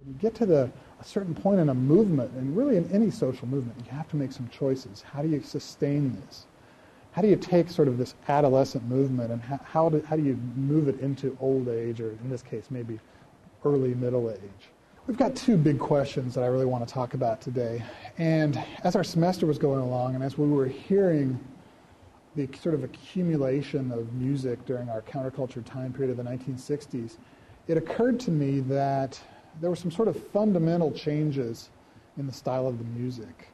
You get to a certain point in a movement, and really in any social movement, you have to make some choices. How do you sustain this? How do you take sort of this adolescent movement and how do you move it into old age, or in this case, maybe early middle age? We've got two big questions that I really want to talk about today. And as our semester was going along, and as we were hearing the sort of accumulation of music during our counterculture time period of the 1960s, it occurred to me that there were some sort of fundamental changes in the style of the music.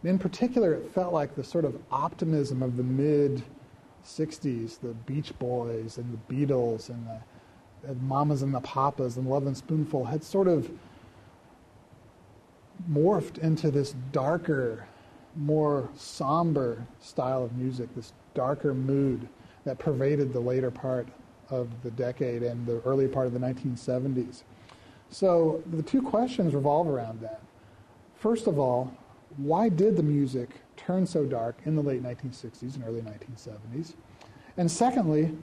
And in particular, it felt like the sort of optimism of the mid-60s, the Beach Boys and the Beatles and the Mamas and the Papas and Love and Spoonful had sort of morphed into this darker, more somber style of music, this darker mood that pervaded the later part of the decade and the early part of the 1970s. So the two questions revolve around that. First of all, why did the music turn so dark in the late 1960s and early 1970s? And secondly,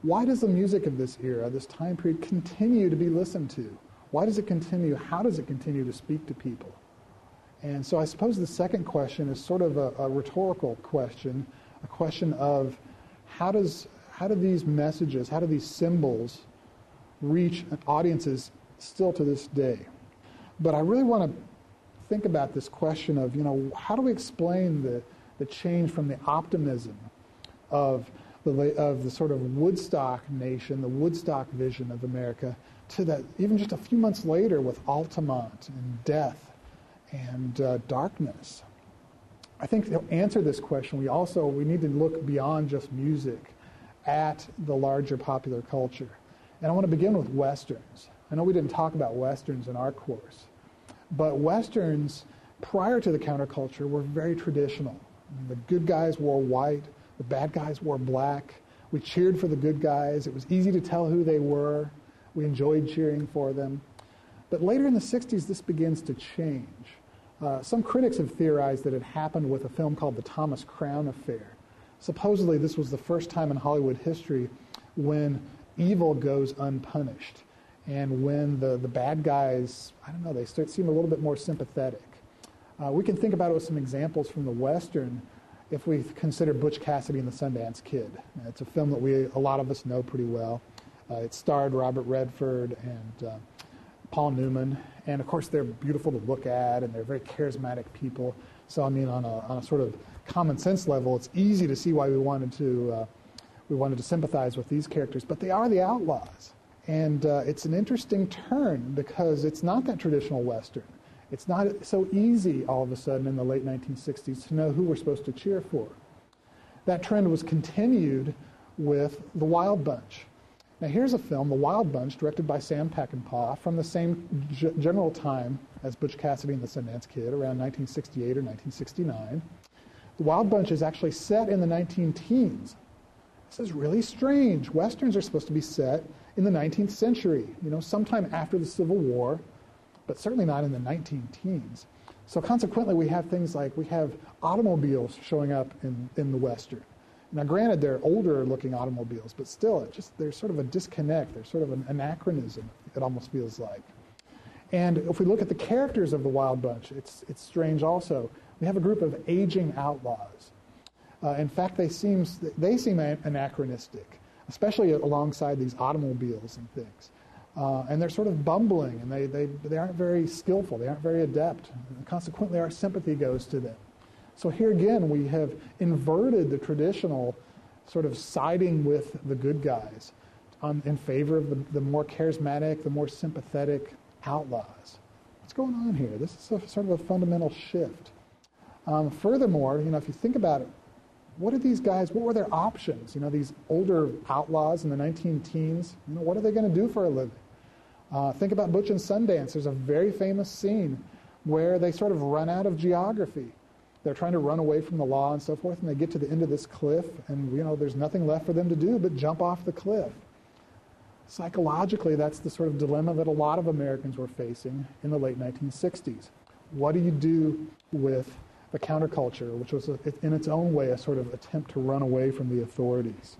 why does the music of this era, this time period, continue to be listened to? Why does it continue? How does it continue to speak to people? And so I suppose the second question is sort of a rhetorical question, a question of how do these messages, how do these symbols reach audiences still to this day? But I really want to think about this question of, how do we explain the change from the optimism of the sort of Woodstock nation, the Woodstock vision of America, to that even just a few months later with Altamont and death and darkness. I think to answer this question, we need to look beyond just music at the larger popular culture. And I want to begin with Westerns. I know we didn't talk about Westerns in our course, but Westerns prior to the counterculture were very traditional. The good guys wore white, the bad guys wore black. We cheered for the good guys. It was easy to tell who they were. We enjoyed cheering for them. But later in the 60s, this begins to change. Some critics have theorized that it happened with a film called The Thomas Crown Affair. Supposedly, this was the first time in Hollywood history when evil goes unpunished, and when the bad guys, they seem a little bit more sympathetic. We can think about it with some examples from the Western if we consider Butch Cassidy and the Sundance Kid. It's a film that a lot of us know pretty well. It starred Robert Redford and Paul Newman, and of course they're beautiful to look at, and they're very charismatic people. So on a sort of common sense level, it's easy to see why we wanted to sympathize with these characters. But they are the outlaws, and it's an interesting turn because it's not that traditional Western. It's not so easy all of a sudden in the late 1960s to know who we're supposed to cheer for. That trend was continued with The Wild Bunch. Now here's a film, The Wild Bunch, directed by Sam Peckinpah, from the same general time as Butch Cassidy and the Sundance Kid, around 1968 or 1969. The Wild Bunch is actually set in the 19-teens. This is really strange. Westerns are supposed to be set in the 19th century, sometime after the Civil War, but certainly not in the 19-teens. So consequently, we have things like, we have automobiles showing up in the Western. Now, granted, they're older-looking automobiles, but still, there's sort of a disconnect. There's sort of an anachronism, it almost feels like. And if we look at the characters of the Wild Bunch, it's strange also. We have a group of aging outlaws. In fact, they seem anachronistic, especially alongside these automobiles and things. And they're sort of bumbling, and they aren't very skillful. They aren't very adept. And consequently, our sympathy goes to them. So here again, we have inverted the traditional sort of siding with the good guys in favor of the more charismatic, the more sympathetic outlaws. What's going on here? This is sort of a fundamental shift. Furthermore, if you think about it, what were their options? These older outlaws in the 19-teens, what are they going to do for a living? Think about Butch and Sundance. There's a very famous scene where they sort of run out of geography. They're trying to run away from the law and so forth, and they get to the end of this cliff, and there's nothing left for them to do but jump off the cliff. Psychologically, that's the sort of dilemma that a lot of Americans were facing in the late 1960s. What do you do with the counterculture, which was in its own way a sort of attempt to run away from the authorities?